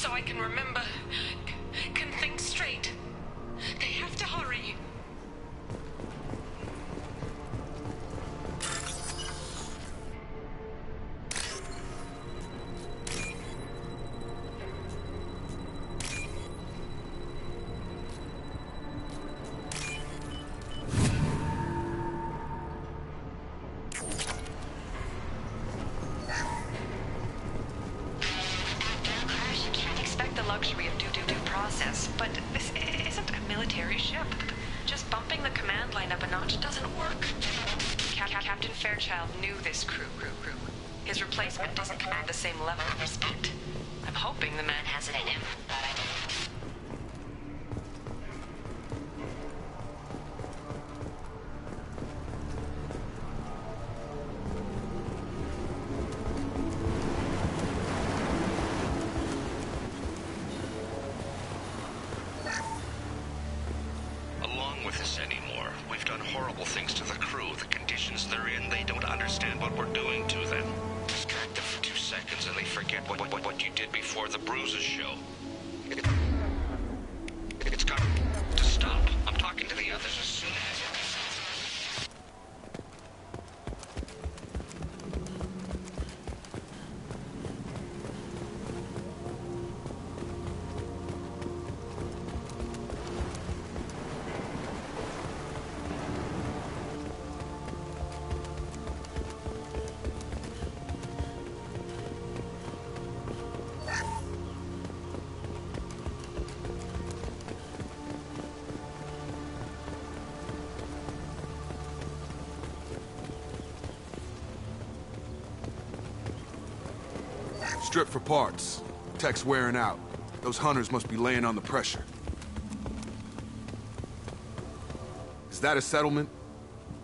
so I can remember, can think straight. They have to hurry. Luxury of due process, but this isn't a military ship. Just bumping the command line up a notch doesn't work. Captain Fairchild knew this crew. His replacement doesn't command the same level of respect. I'm hoping the man has it in him. Anymore. We've done horrible things to the crew. The conditions they're in, they don't understand what we're doing to them. Distract them for 2 seconds and they forget what you did before the bruises show. It's got to stop. I'm talking to the others as soon as... Strip for parts. Tech's wearing out. Those hunters must be laying on the pressure. Is that a settlement?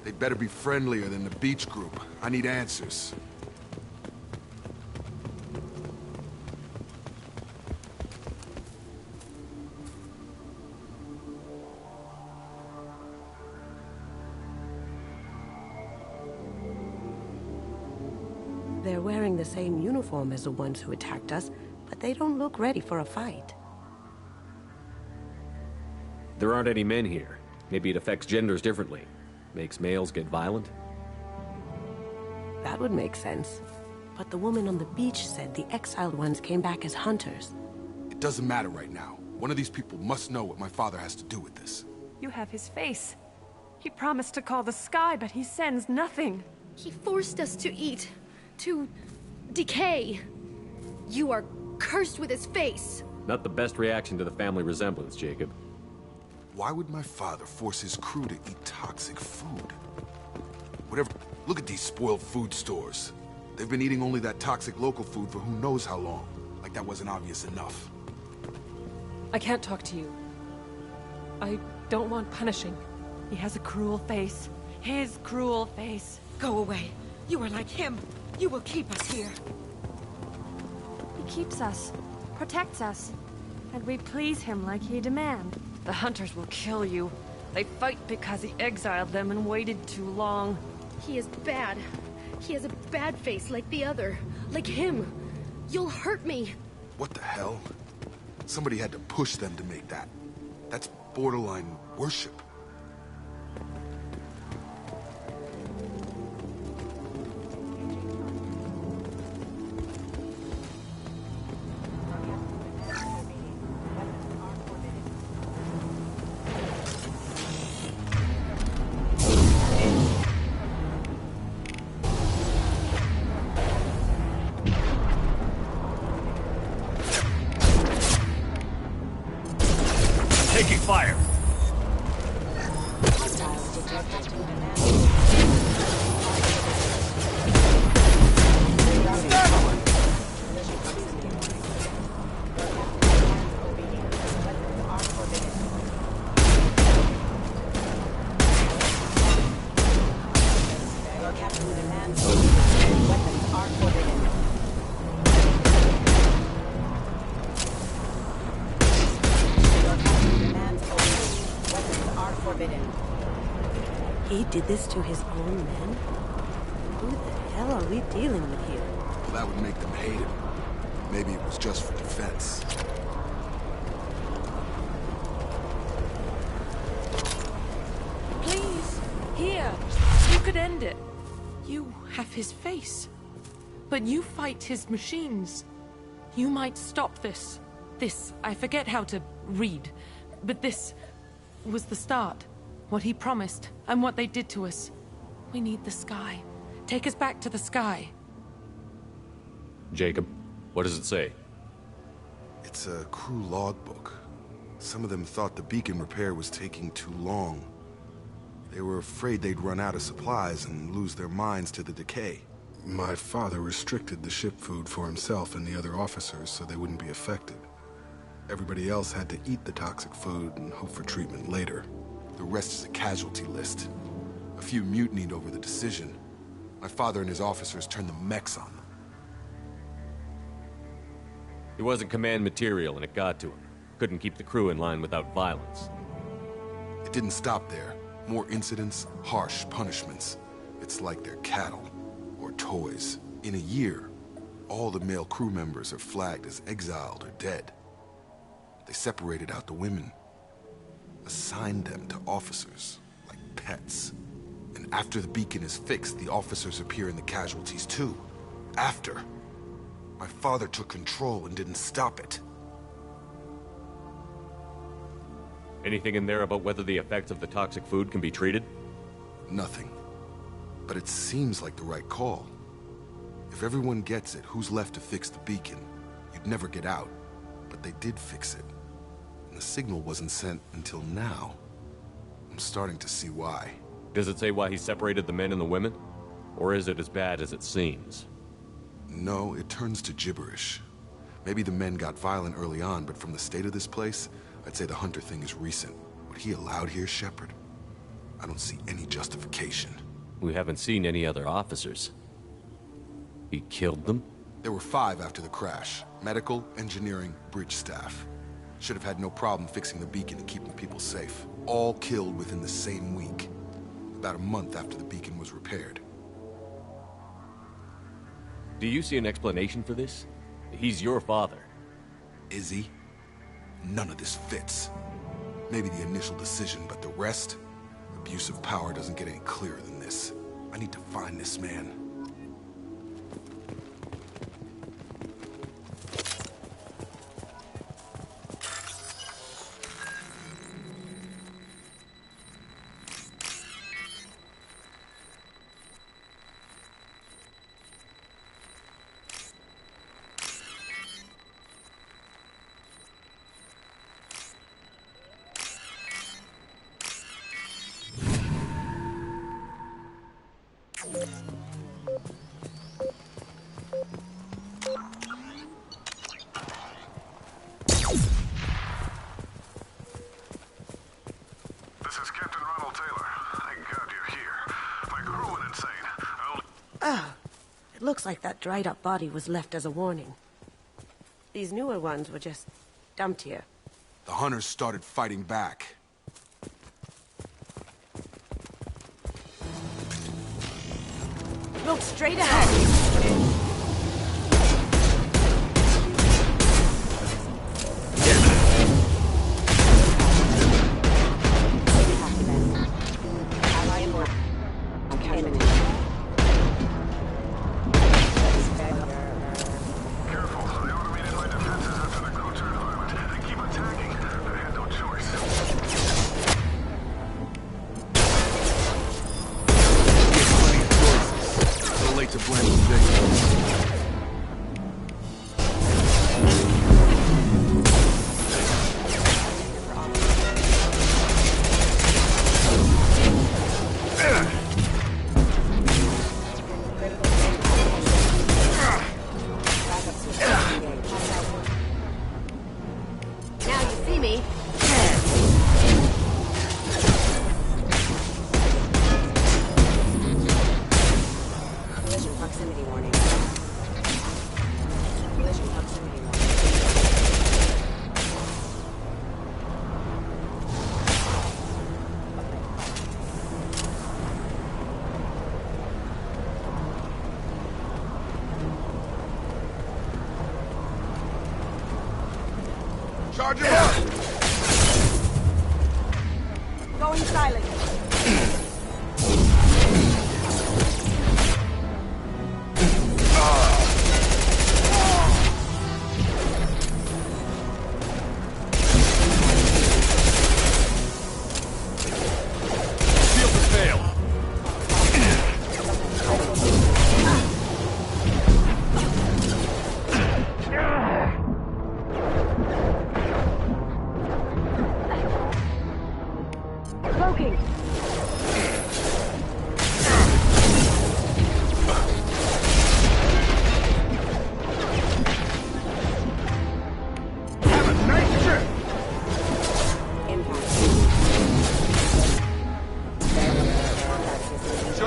They'd better be friendlier than the beach group. I need answers. They're wearing the same uniform as the ones who attacked us, but they don't look ready for a fight. There aren't any men here. Maybe it affects genders differently. Makes males get violent? That would make sense. But the woman on the beach said the exiled ones came back as hunters. It doesn't matter right now. One of these people must know what my father has to do with this. You have his face. He promised to call the sky, but he sends nothing. He forced us to eat. To decay. You are cursed with his face. Not the best reaction to the family resemblance, Jacob. Why would my father force his crew to eat toxic food? Whatever. Look at these spoiled food stores. They've been eating only that toxic local food for who knows how long. Like that wasn't obvious enough. I can't talk to you. I don't want punishing. He has a cruel face. His cruel face. Go away. You are like him. You will keep us here. He keeps us, protects us, and we please him like he demands. The hunters will kill you. They fight because he exiled them and waited too long. He is bad. He has a bad face like the other. Like him. You'll hurt me. What the hell? Somebody had to push them to make that. That's borderline worship. Taking fire. He did this to his own men? Who the hell are we dealing with here? Well, that would make them hate him. Maybe it was just for defense. Joker. You could end it. You have his face. But you fight his machines. You might stop this. This, I forget how to read. But this was the start. What he promised, and what they did to us. We need the sky. Take us back to the sky. Jacob, what does it say? It's a crew logbook. Some of them thought the beacon repair was taking too long. They were afraid they'd run out of supplies and lose their minds to the decay. My father restricted the ship food for himself and the other officers so they wouldn't be affected. Everybody else had to eat the toxic food and hope for treatment later. The rest is a casualty list. A few mutinied over the decision. My father and his officers turned the mechs on them. He wasn't command material and it got to him. Couldn't keep the crew in line without violence. It didn't stop there. More incidents, harsh punishments. It's like they're cattle. Or toys. In a year, all the male crew members are flagged as exiled or dead. They separated out the women. Assigned them to officers, like pets. And after the beacon is fixed, the officers appear in the casualties too. After. My father took control and didn't stop it. Anything in there about whether the effects of the toxic food can be treated? Nothing. But it seems like the right call. If everyone gets it, who's left to fix the beacon? You'd never get out. But they did fix it. And the signal wasn't sent until now. I'm starting to see why. Does it say why he separated the men and the women? Or is it as bad as it seems? No, it turns to gibberish. Maybe the men got violent early on, but from the state of this place, I'd say the Hunter thing is recent. What he allowed here, Shepard? I don't see any justification. We haven't seen any other officers. He killed them? There were 5 after the crash. Medical, engineering, bridge staff. Should have had no problem fixing the beacon and keeping people safe. All killed within the same week. About a month after the beacon was repaired. Do you see an explanation for this? He's your father. Is he? None of this fits. Maybe the initial decision, but the rest? Abuse of power doesn't get any clearer than this. I need to find this man. Looks like that dried-up body was left as a warning. These newer ones were just dumped here. The Hunters started fighting back. Look straight ahead! Charge him up! Going silent.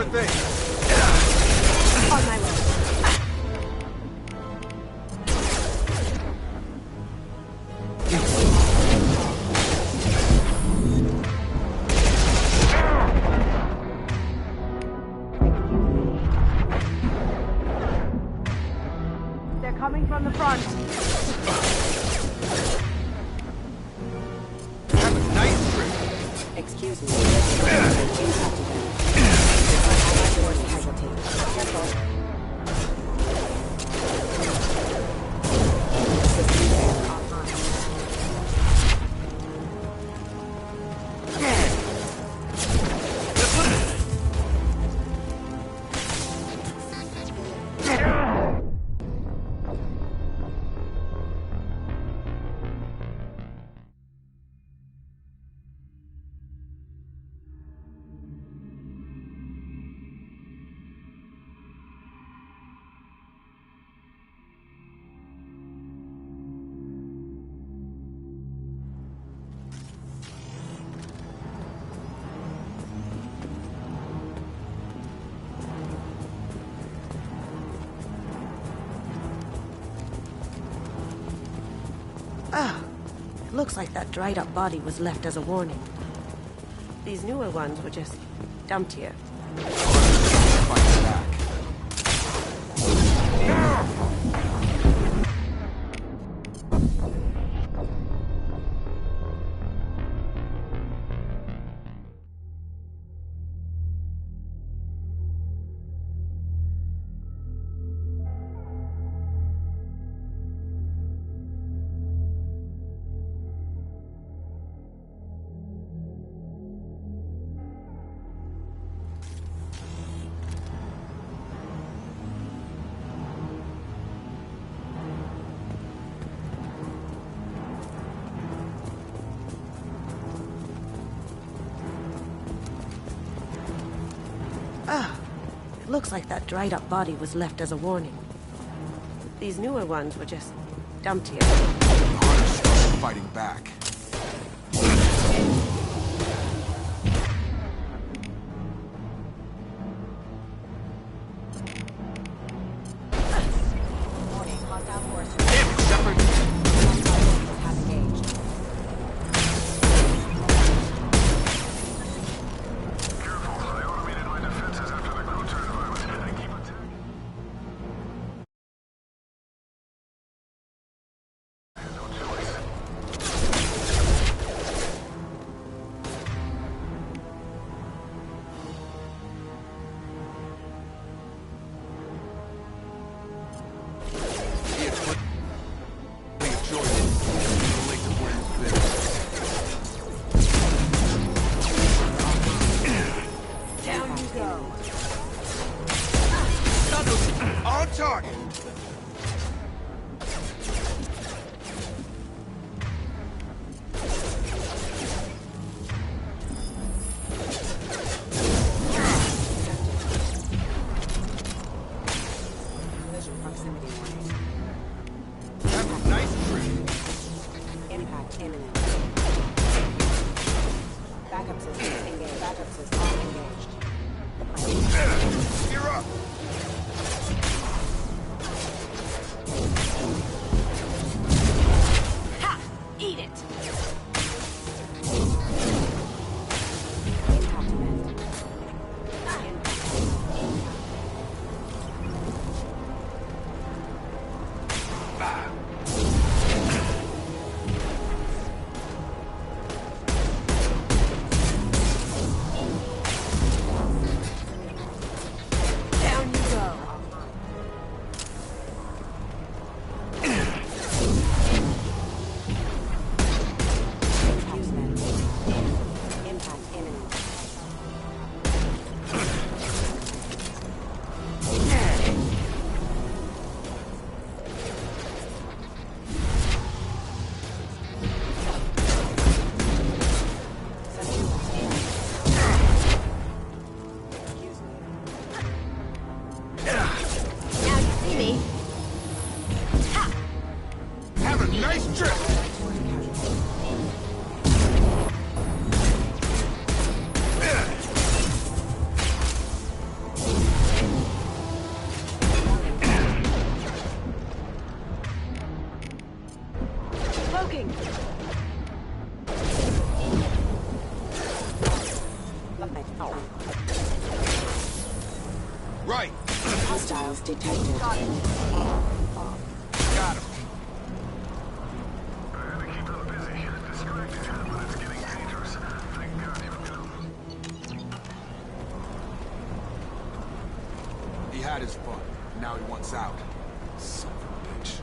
Sure thing. On my way. They're coming from the front. Have a nice trip. Excuse me. Casualty. Careful. System fan offline. Looks like that dried up body was left as a warning. These newer ones were just dumped here. Fight back. Looks like that dried up body was left as a warning. These newer ones were just dumped here. Harness fighting back. Right. Hostiles detected. Got him. Keep them busy. Distracted, but it's getting dangerous. Thank God you've come. He had his fun. Now he wants out. Son of a bitch.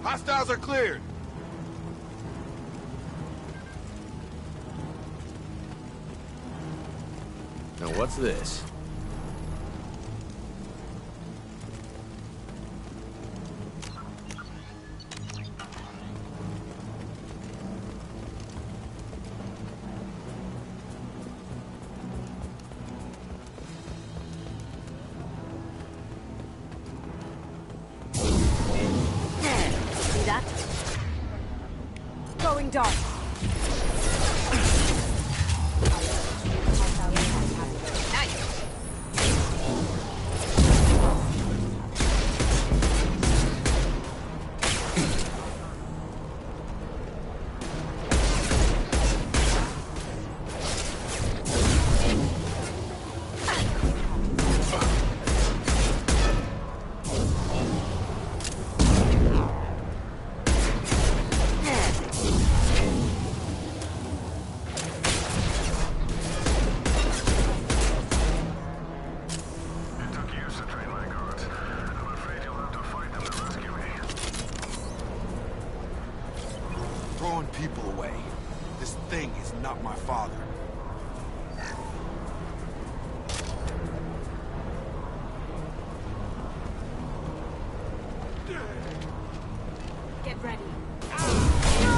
Hostiles are cleared. Now what's this? See that? Going dark. Throwing people away. This thing is not my father. Get ready. No!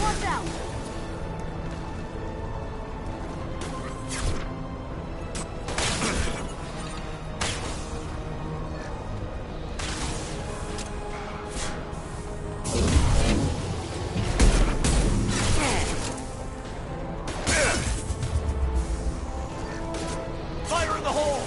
Watch out! Fire in the hole!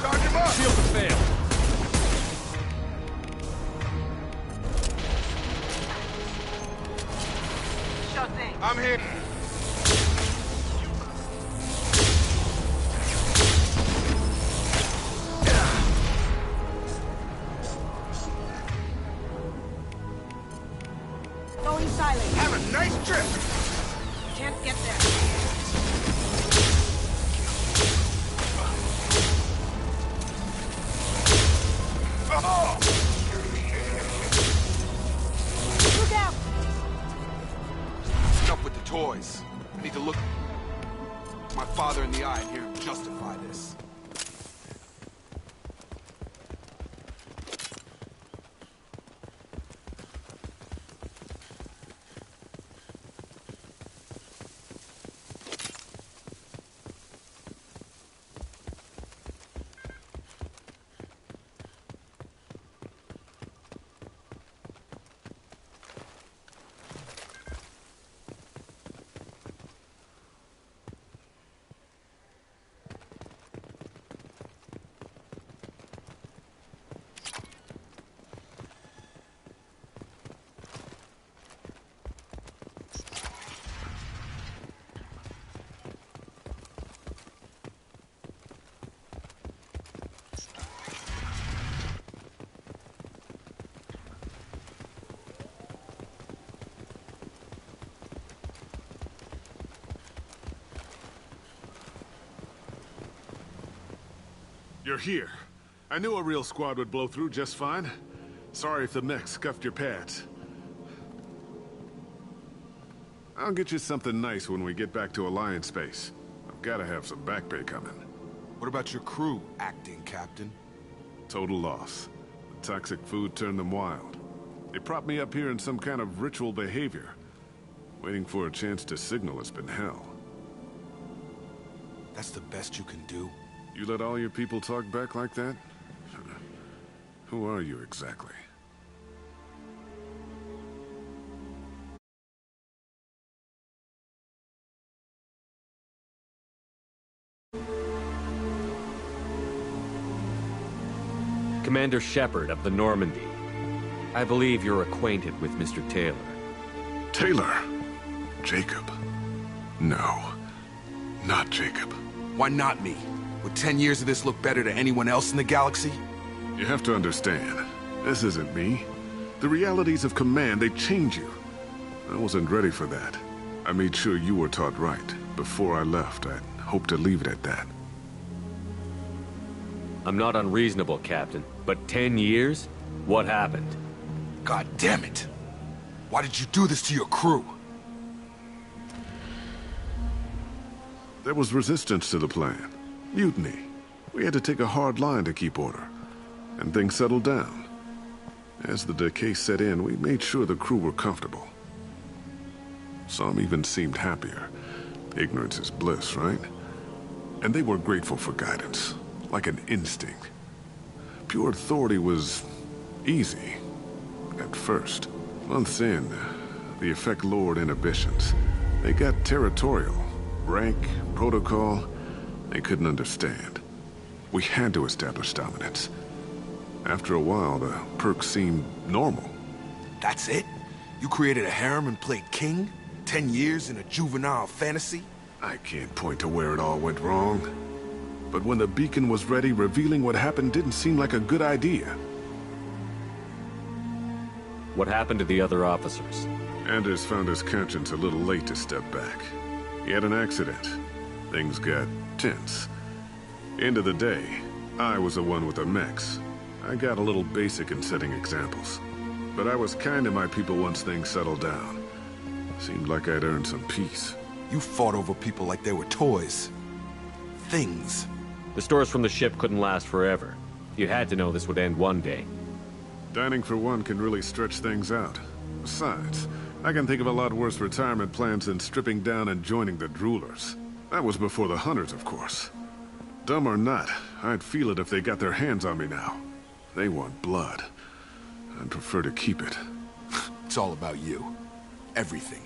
Charge him up! Shield to fail. Sure thing. I'm here. Going silent. Have a nice trip! Can't get there. Oh! Look out! Enough with the toys. I need to look my father in the eye and hear him justify this. You're here. I knew a real squad would blow through just fine. Sorry if the mech scuffed your pads. I'll get you something nice when we get back to Alliance Space. I've gotta have some back pay coming. What about your crew, acting captain? Total loss. The toxic food turned them wild. They propped me up here in some kind of ritual behavior. Waiting for a chance to signal has been hell. That's the best you can do? You let all your people talk back like that? Who are you exactly? Commander Shepard of the Normandy. I believe you're acquainted with Mr. Taylor. Taylor? Jacob? No. Not Jacob. Why not me? Would 10 years of this look better to anyone else in the galaxy? You have to understand, this isn't me. The realities of command, they change you. I wasn't ready for that. I made sure you were taught right. Before I left, I hoped to leave it at that. I'm not unreasonable, Captain, but 10 years? What happened? God damn it! Why did you do this to your crew? There was resistance to the plan. Mutiny. We had to take a hard line to keep order. And things settled down. As the decay set in, we made sure the crew were comfortable. Some even seemed happier. Ignorance is bliss, right? And they were grateful for guidance, like an instinct. Pure authority was easy, at first. Months in, the effect lowered inhibitions. They got territorial. Rank, protocol, they couldn't understand. We had to establish dominance. After a while, the perks seemed normal. That's it? You created a harem and played king? 10 years in a juvenile fantasy? I can't point to where it all went wrong. But when the beacon was ready, revealing what happened didn't seem like a good idea. What happened to the other officers? Anders found his conscience a little late to step back. He had an accident. Things got tense. End of the day, I was the one with the mechs. I got a little basic in setting examples. But I was kind to my people once things settled down. Seemed like I'd earned some peace. You fought over people like they were toys. Things. The stores from the ship couldn't last forever. You had to know this would end one day. Dining for one can really stretch things out. Besides, I can think of a lot worse retirement plans than stripping down and joining the Droolers. That was before the Hunters, of course. Dumb or not, I'd feel it if they got their hands on me now. They want blood. I'd prefer to keep it. It's all about you. Everything.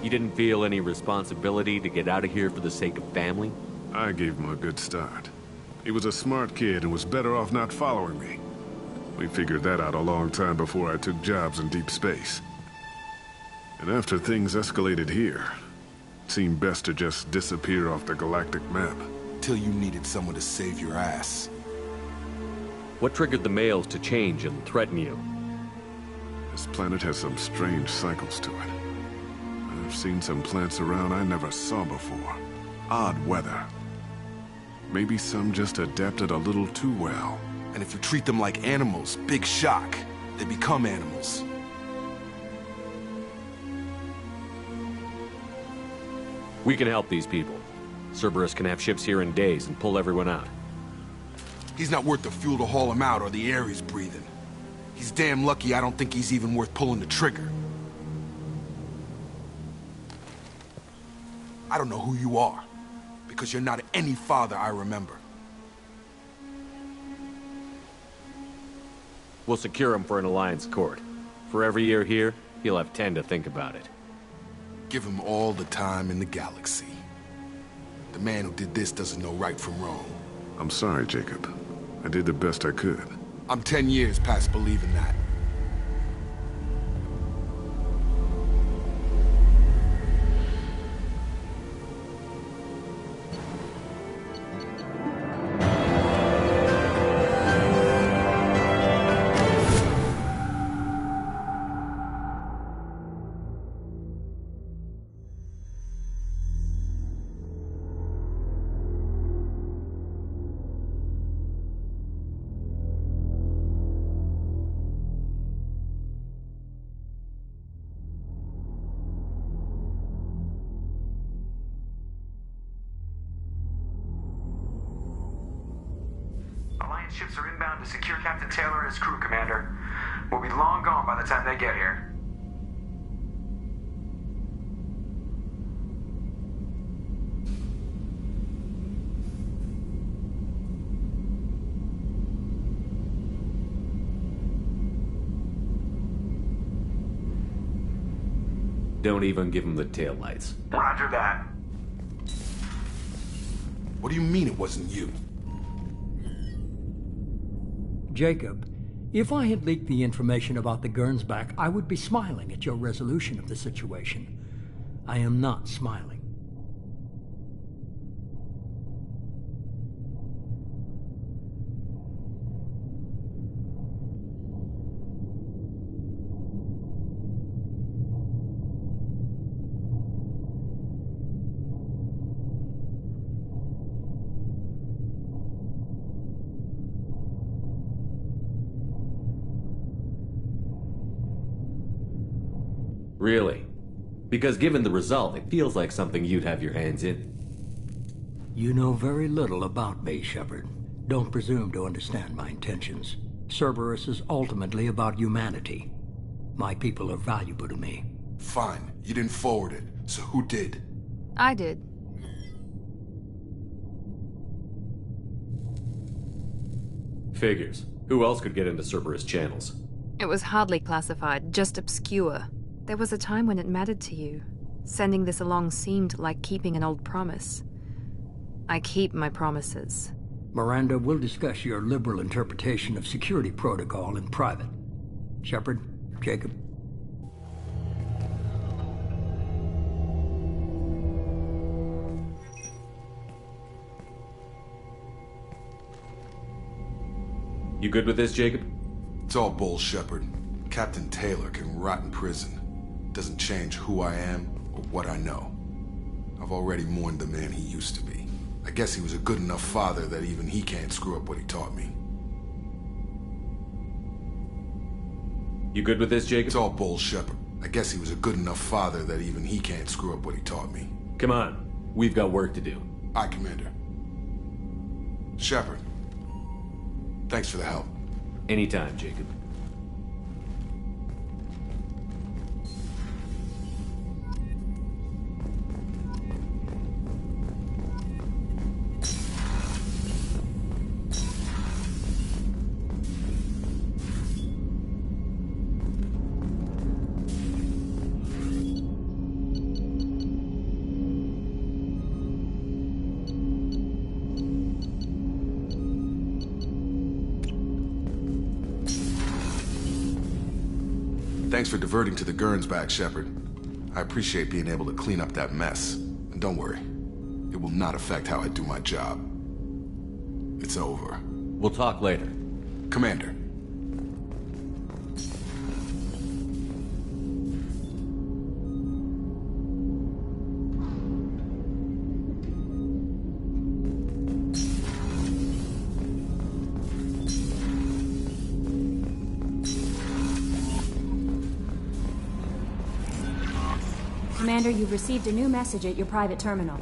You didn't feel any responsibility to get out of here for the sake of family? I gave him a good start. He was a smart kid and was better off not following me. We figured that out a long time before I took jobs in deep space. And after things escalated here, it seemed best to just disappear off the galactic map. Till you needed someone to save your ass. What triggered the males to change and threaten you? This planet has some strange cycles to it. I've seen some plants around I never saw before. Odd weather. Maybe some just adapted a little too well. And if you treat them like animals, big shock. They become animals. We can help these people. Cerberus can have ships here in days and pull everyone out. He's not worth the fuel to haul him out or the air he's breathing. He's damn lucky I don't think he's even worth pulling the trigger. I don't know who you are, because you're not any father I remember. We'll secure him for an Alliance court. For every year here, he'll have 10 to think about it. Give him all the time in the galaxy. The man who did this doesn't know right from wrong. I'm sorry, Jacob. I did the best I could. I'm 10 years past believing that. ships are inbound to secure Captain Taylor and his crew, Commander. We'll be long gone by the time they get here. Don't even give him the taillights. Roger that. What do you mean it wasn't you? Jacob, if I had leaked the information about the Gernsback, I would be smiling at your resolution of the situation. I am not smiling. Really? Because given the result, it feels like something you'd have your hands in. You know very little about me, Shepard. Don't presume to understand my intentions. Cerberus is ultimately about humanity. My people are valuable to me. Fine. You didn't forward it. So who did? I did. Figures. Who else could get into Cerberus channels? It was hardly classified, just obscure. There was a time when it mattered to you. Sending this along seemed like keeping an old promise. I keep my promises. Miranda, we'll discuss your liberal interpretation of security protocol in private. Shepard, Jacob. You good with this, Jacob? It's all bull, Shepard. Captain Taylor can rot in prison. Doesn't change who I am or what I know. I've already mourned the man he used to be. I guess he was a good enough father that even he can't screw up what he taught me. You good with this, Jacob? It's all bull, Shepard. I guess he was a good enough father that even he can't screw up what he taught me. Come on. We've got work to do. Aye, Commander. Shepard. Thanks for the help. Anytime, Jacob. Thanks for diverting to the Gernsback, Shepard. I appreciate being able to clean up that mess. And don't worry, it will not affect how I do my job. It's over. We'll talk later. Commander. Commander, you've received a new message at your private terminal.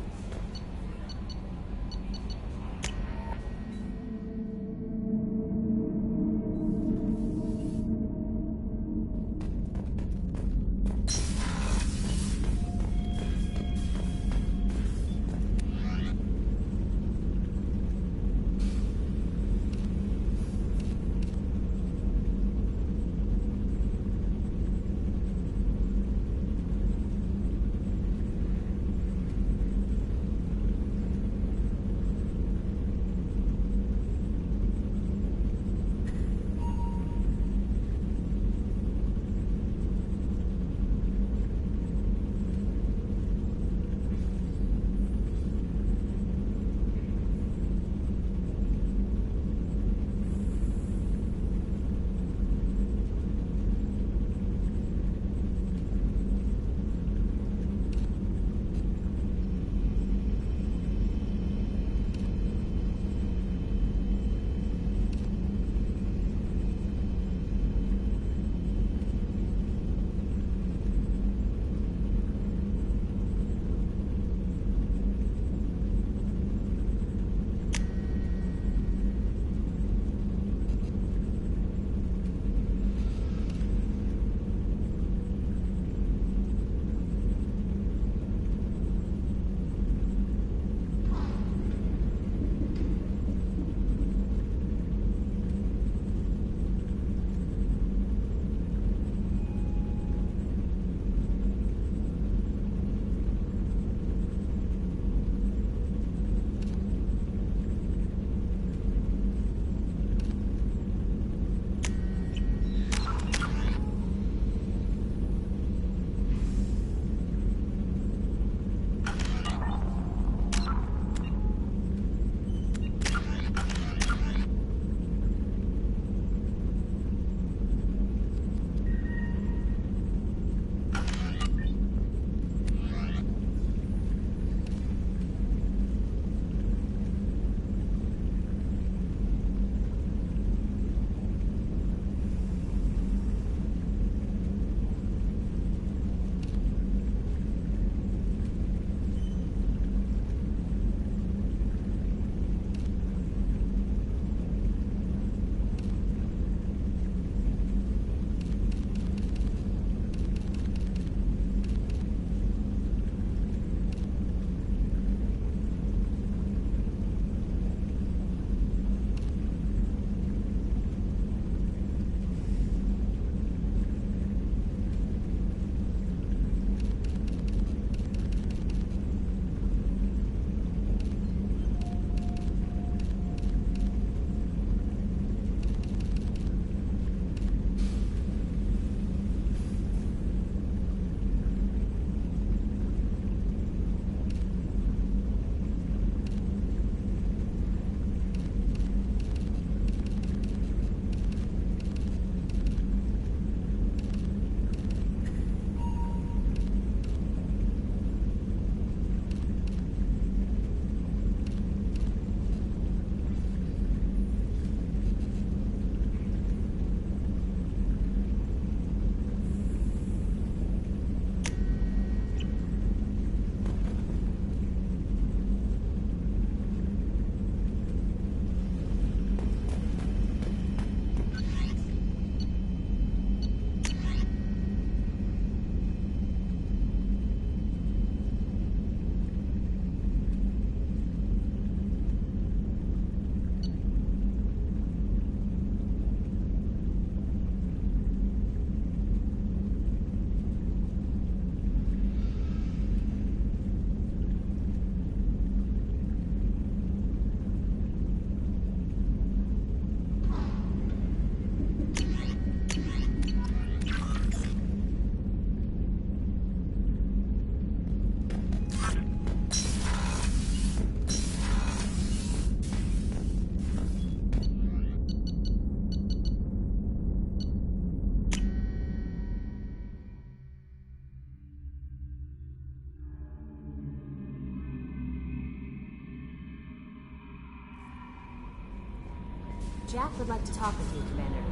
Jack would like to talk with you, Commander.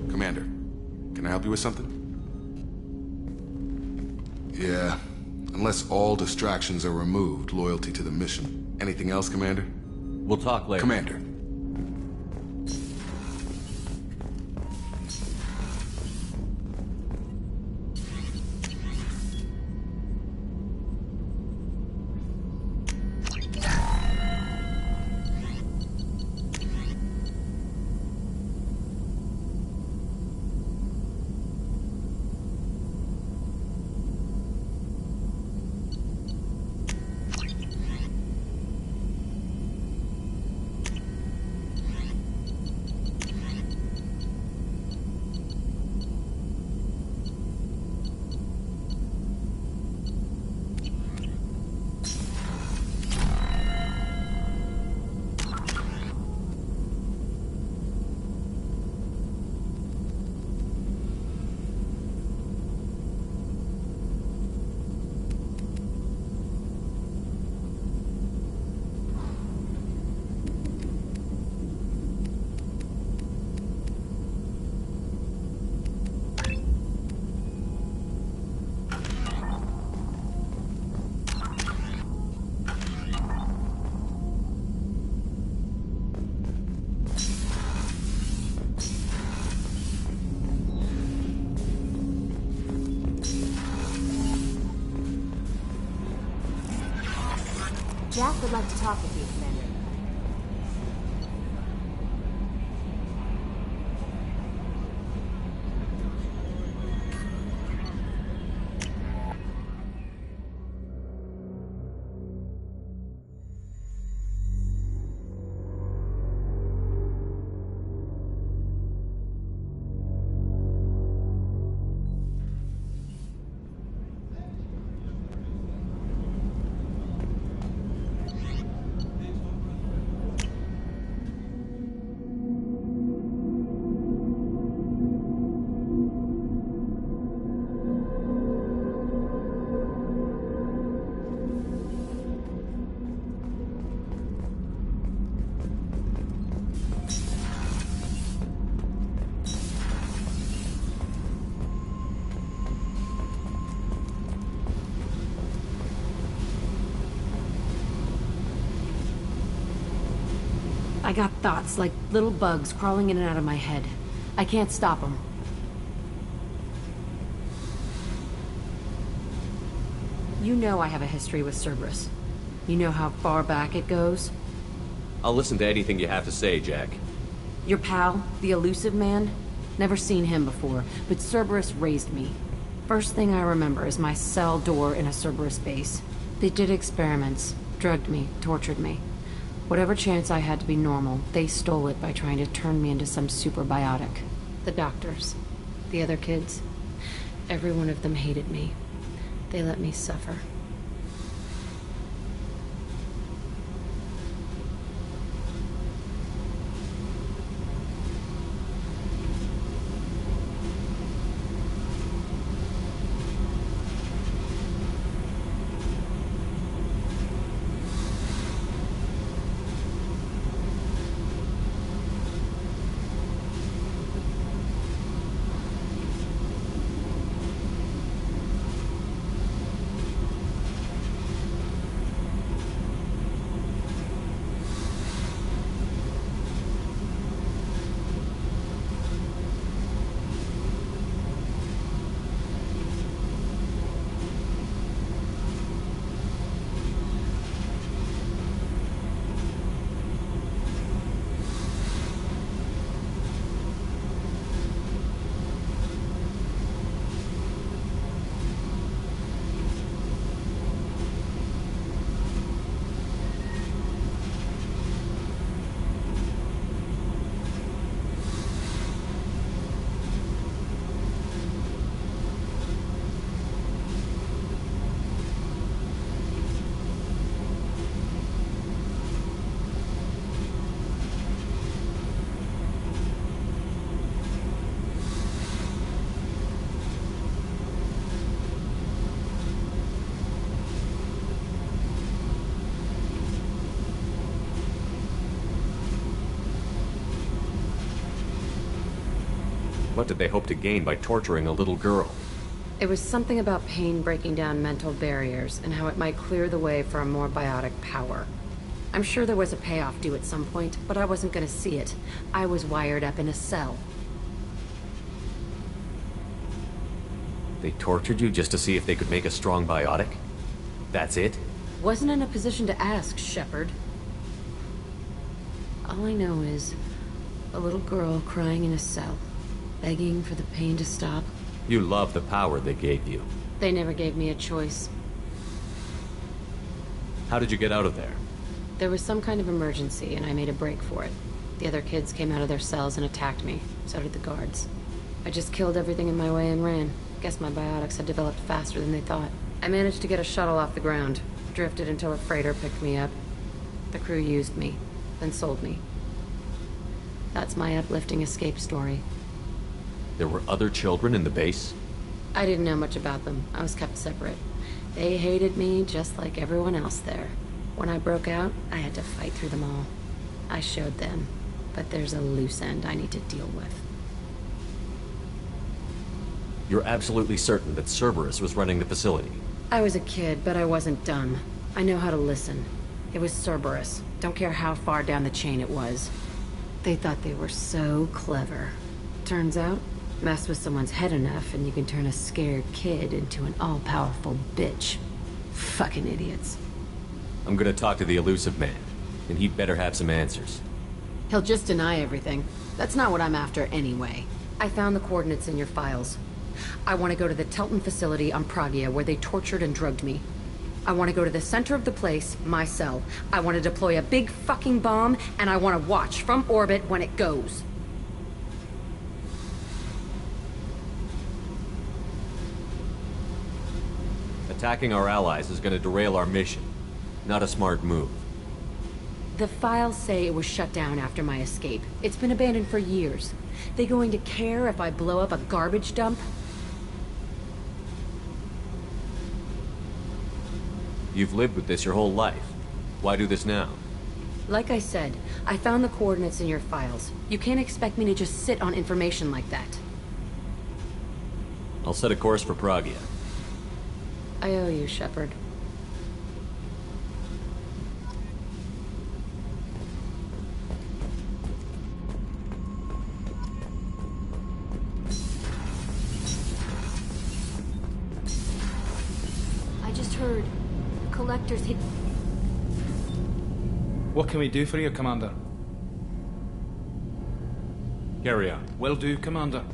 Commander, can I help you with something? Yeah, unless all distractions are removed, loyalty to the mission. Anything else, Commander? We'll talk later. Commander. Jack would like to talk with you, Commander. I got thoughts like little bugs crawling in and out of my head. I can't stop them. You know I have a history with Cerberus. You know how far back it goes? I'll listen to anything you have to say, Jack. Your pal, the Elusive Man? Never seen him before, but Cerberus raised me. First thing I remember is my cell door in a Cerberus base. They did experiments, drugged me, tortured me. Whatever chance I had to be normal, they stole it by trying to turn me into some superbiotic. The doctors, the other kids, every one of them hated me. They let me suffer. What did they hope to gain by torturing a little girl? It was something about pain breaking down mental barriers and how it might clear the way for a more biotic power. I'm sure there was a payoff due at some point, but I wasn't gonna see it. I was wired up in a cell. They tortured you just to see if they could make a strong biotic? That's it? Wasn't in a position to ask, Shepard. All I know is a little girl crying in a cell, begging for the pain to stop. You love the power they gave you. They never gave me a choice. How did you get out of there? There was some kind of emergency, and I made a break for it. The other kids came out of their cells and attacked me. So did the guards. I just killed everything in my way and ran. Guess my biotics had developed faster than they thought. I managed to get a shuttle off the ground. Drifted until a freighter picked me up. The crew used me, then sold me. That's my uplifting escape story. There were other children in the base? I didn't know much about them. I was kept separate. They hated me just like everyone else there. When I broke out, I had to fight through them all. I showed them, but there's a loose end I need to deal with. You're absolutely certain that Cerberus was running the facility? I was a kid, but I wasn't dumb. I know how to listen. It was Cerberus. Don't care how far down the chain it was. They thought they were so clever. Turns out, mess with someone's head enough and you can turn a scared kid into an all-powerful bitch. Fucking idiots. I'm gonna talk to the Elusive Man, and he'd better have some answers. He'll just deny everything. That's not what I'm after anyway. I found the coordinates in your files. I want to go to the Telton facility on Pragia where they tortured and drugged me. I want to go to the center of the place, my cell. I want to deploy a big fucking bomb, and I want to watch from orbit when it goes. Attacking our allies is gonna derail our mission. Not a smart move. The files say it was shut down after my escape. It's been abandoned for years. They going to care if I blow up a garbage dump? You've lived with this your whole life. Why do this now? Like I said, I found the coordinates in your files. You can't expect me to just sit on information like that. I'll set a course for Pragia. I owe you, Shepard. I just heard collectors hit. What can we do for you, Commander? Carry on. Will do, Commander.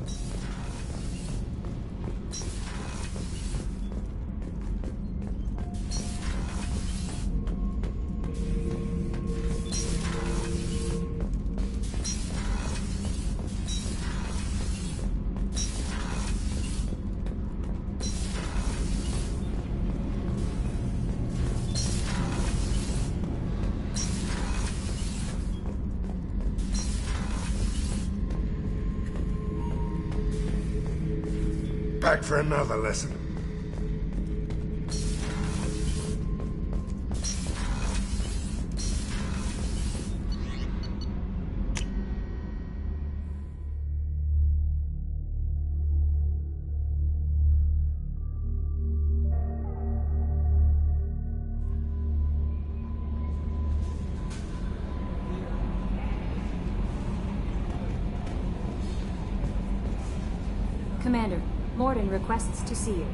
Back for another lesson. Commander, Mordin requests to see you.